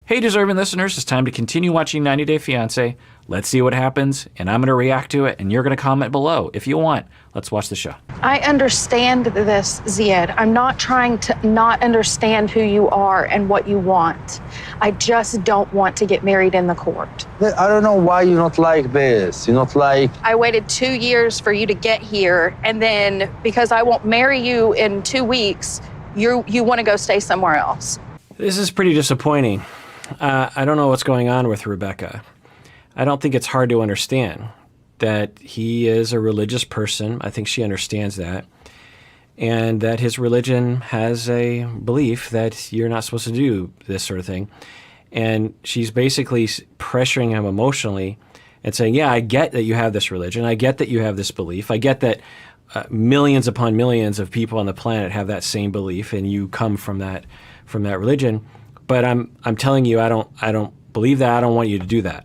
Hey, deserving listeners, it's time to continue watching 90 Day Fiancé. Let's see what happens, and I'm going to react to it, and you're going to comment below if you want. Let's watch the show. I understand this, Zied. I'm not trying to not understand who you are and what you want. I just don't want to get married in the court. I don't know why you not like this. You not like... I waited 2 years for you to get here, and then because I won't marry you in 2 weeks, you want to go stay somewhere else. This is pretty disappointing. I don't know what's going on with Rebecca. I don't think it's hard to understand that he is a religious person. I think she understands that. And that his religion has a belief that you're not supposed to do this sort of thing. And she's basically pressuring him emotionally and saying, yeah, I get that you have this religion. I get that you have this belief. I get that millions upon millions of people on the planet have that same belief, and you come from that religion. But I'm telling you, I don't believe that. I don't want you to do that.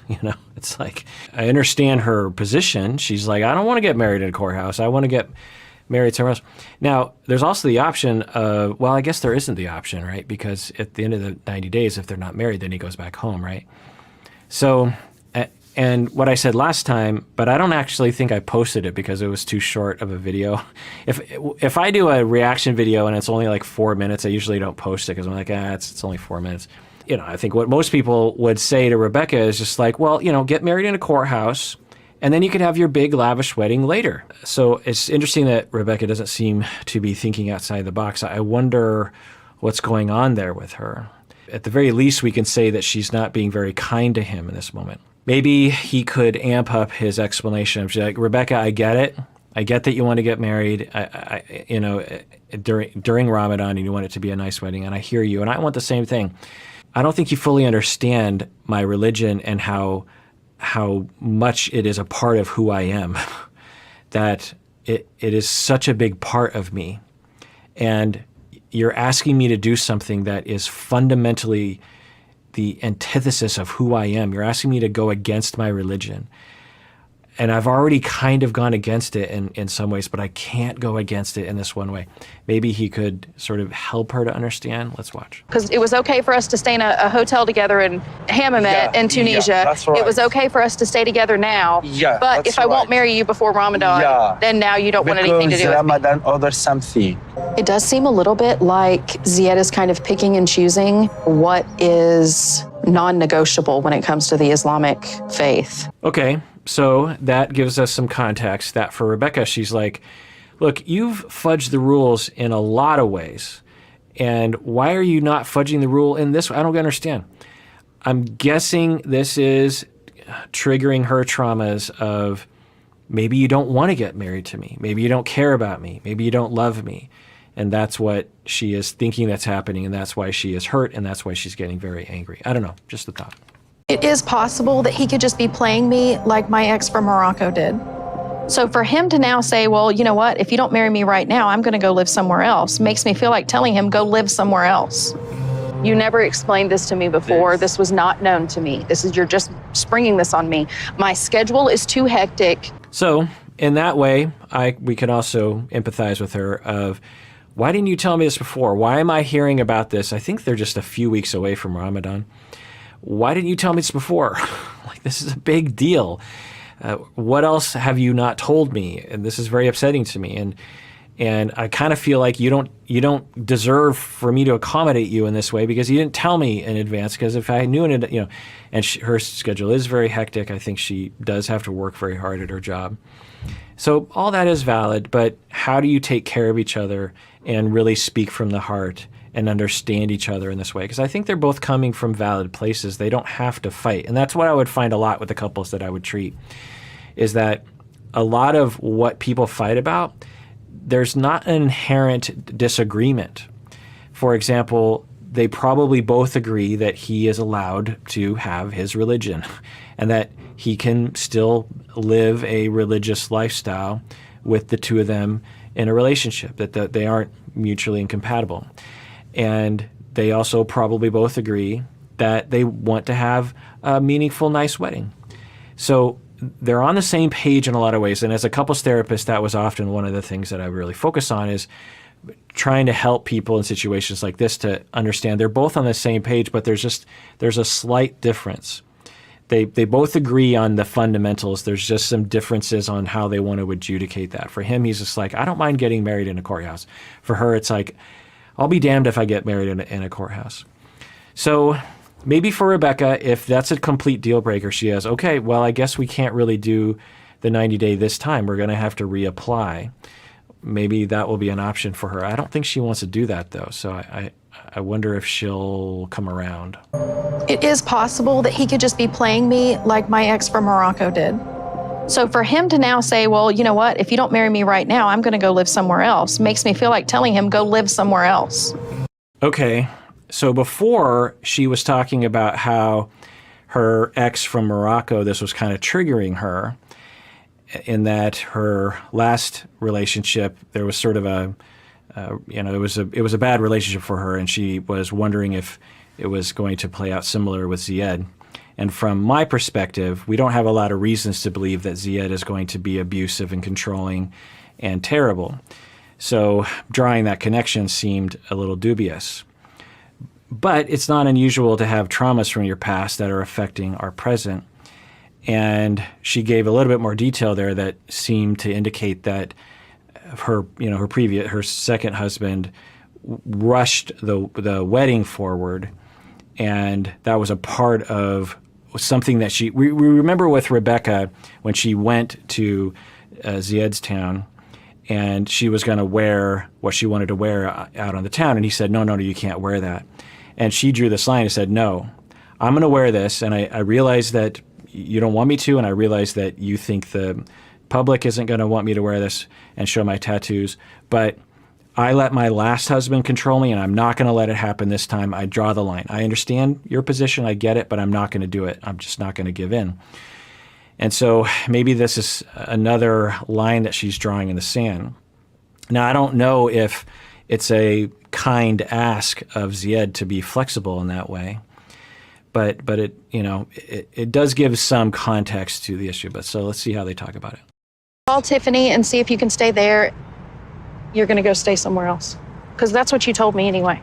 You know, it's like, I understand her position. She's like, I don't want to get married in a courthouse. I want to get married somewhere else. Now, there's also the option of, well, I guess there isn't the option, right? Because at the end of the 90 days, if they're not married, then he goes back home, right? So, and what I said last time, but I don't actually think I posted it because it was too short of a video. If I do a reaction video and it's only like 4 minutes, I usually don't post it because I'm like, it's only 4 minutes. You know, I think what most people would say to Rebecca is just like, well, you know, get married in a courthouse and then you could have your big lavish wedding later. So it's interesting that Rebecca doesn't seem to be thinking outside the box. I wonder what's going on there with her. At the very least, we can say that she's not being very kind to him in this moment. Maybe he could amp up his explanation. She's like, Rebecca, I get it. I get that you want to get married, you know, during Ramadan, and you want it to be a nice wedding, and I hear you, and I want the same thing. I don't think you fully understand my religion and how much it is a part of who I am, that it is such a big part of me, and you're asking me to do something that is fundamentally the antithesis of who I am. You're asking me to go against my religion. And I've already kind of gone against it in some ways, but I can't go against it in this one way. Maybe he could sort of help her to understand. Let's watch. Because it was okay for us to stay in a hotel together in Hammamet in Tunisia. Yeah, that's right. It was okay for us to stay together now. Yeah, but if I won't marry you before Ramadan, then now you don't want anything to do with Ramadan or something. It does seem a little bit like Zied is kind of picking and choosing what is non-negotiable when it comes to the Islamic faith. Okay. So that gives us some context that for Rebecca, she's like, look, you've fudged the rules in a lot of ways. And why are you not fudging the rule in this way? I don't understand. I'm guessing this is triggering her traumas of maybe you don't want to get married to me. Maybe you don't care about me. Maybe you don't love me. And that's what she is thinking that's happening. And that's why she is hurt. And that's why she's getting very angry. I don't know. Just a thought. It is possible that he could just be playing me like my ex from Morocco did. So for him to now say, well, you know what, if you don't marry me right now, I'm gonna go live somewhere else, makes me feel like telling him, go live somewhere else. You never explained this to me before. This was not known to me. You're just springing this on me. My schedule is too hectic. So in that way, we can also empathize with her of, why didn't you tell me this before? Why am I hearing about this? I think they're just a few weeks away from Ramadan. Why didn't you tell me this before? Like, this is a big deal. What else have you not told me? And this is very upsetting to me. And I kind of feel like you don't deserve for me to accommodate you in this way because you didn't tell me in advance. Because if I knew it, you know, and her schedule is very hectic. I think she does have to work very hard at her job. So all that is valid, but how do you take care of each other and really speak from the heart and understand each other in this way? Because I think they're both coming from valid places. They don't have to fight. And that's what I would find a lot with the couples that I would treat, is that a lot of what people fight about, there's not an inherent disagreement. For example, they probably both agree that he is allowed to have his religion and that he can still live a religious lifestyle with the two of them in a relationship, that they aren't mutually incompatible. And they also probably both agree that they want to have a meaningful, nice wedding. So they're on the same page in a lot of ways. And as a couples therapist, that was often one of the things that I really focus on is trying to help people in situations like this to understand they're both on the same page, but there's a slight difference. They both agree on the fundamentals. There's just some differences on how they want to adjudicate that. For him, he's just like, I don't mind getting married in a courthouse. For her, it's like, I'll be damned if I get married in a courthouse. So maybe for Rebecca, if that's a complete deal breaker, she has, okay, well, I guess we can't really do the 90-day this time. We're going to have to reapply. Maybe that will be an option for her. I don't think she wants to do that, though. So I wonder if she'll come around. It is possible that he could just be playing me like my ex from Morocco did. So for him to now say, well, you know what, if you don't marry me right now, I'm going to go live somewhere else, makes me feel like telling him, go live somewhere else. Okay. So before, she was talking about how her ex from Morocco, this was kind of triggering her, in that her last relationship, there was sort of it was a bad relationship for her, and she was wondering if it was going to play out similar with Zied. And from my perspective, we don't have a lot of reasons to believe that Zied is going to be abusive and controlling and terrible. So drawing that connection seemed a little dubious. But it's not unusual to have traumas from your past that are affecting our present. And she gave a little bit more detail there that seemed to indicate that her second husband rushed the wedding forward, and that was a part of something that we remember with Rebecca when she went to Zied's town, and she was going to wear what she wanted to wear out on the town, and he said, no, you can't wear that. And she drew this line and said, no, I'm going to wear this, and I realize that you don't want me to, and I realize that you think the public isn't going to want me to wear this and show my tattoos, but I let my last husband control me, and I'm not going to let it happen this time. I draw the line. I understand your position. I get it, but I'm not going to do it. I'm just not going to give in. And so maybe this is another line that she's drawing in the sand. Now, I don't know if it's a kind ask of Zied to be flexible in that way, but it does give some context to the issue. But so let's see how they talk about it. Call Tiffany and see if you can stay there. You're going to go stay somewhere else. Because that's what you told me anyway.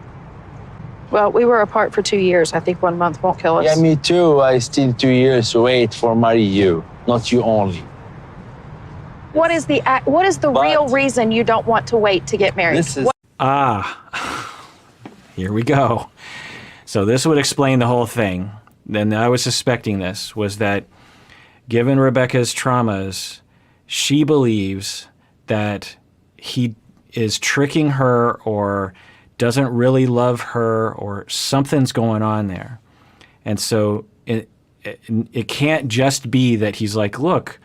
Well, we were apart for 2 years. I think 1 month won't kill us. Yeah, me too. I still 2 years to wait for marry you, not you only. What is the real reason you don't want to wait to get married? Here we go. So this would explain the whole thing. Then I was suspecting this, was that given Rebecca's traumas, she believes that he is tricking her or doesn't really love her or something's going on there. And so it can't just be that he's like, look,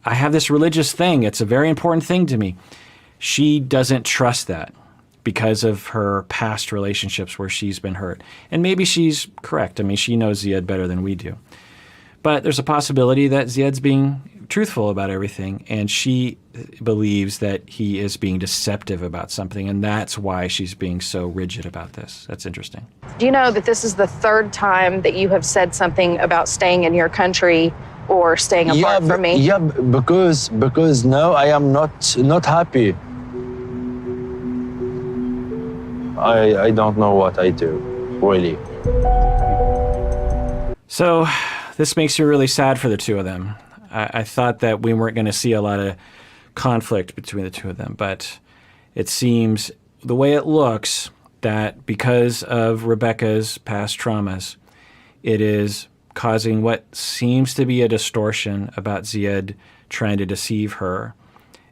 I have this religious thing. It's a very important thing to me. She doesn't trust that because of her past relationships where she's been hurt. And maybe she's correct. I mean, she knows Zied better than we do. But there's a possibility that Zied's being truthful about everything, and she believes that he is being deceptive about something, and that's why she's being so rigid about this. That's interesting. Do you know that this is the third time that you have said something about staying in your country or staying apart from me? Yeah, because now I am not happy. I don't know what I do, really. So this makes me really sad for the two of them. I thought that we weren't going to see a lot of conflict between the two of them, but it seems, the way it looks, that because of Rebecca's past traumas, it is causing what seems to be a distortion about Zied trying to deceive her.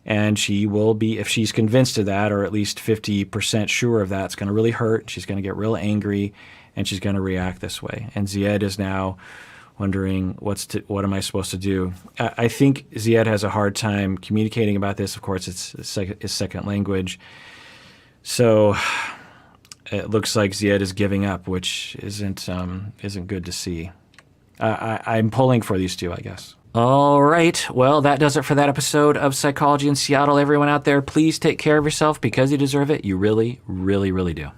And she will be, if she's convinced of that, or at least 50% sure of that, it's going to really hurt. She's going to get real angry, and she's going to react this way. And Zied is now wondering, what am I supposed to do? I think Zied has a hard time communicating about this. Of course, it's his second language. So it looks like Zied is giving up, which isn't good to see. I'm pulling for these two, I guess. All right. Well, that does it for that episode of Psychology in Seattle. Everyone out there, please take care of yourself because you deserve it. You really, really, really do.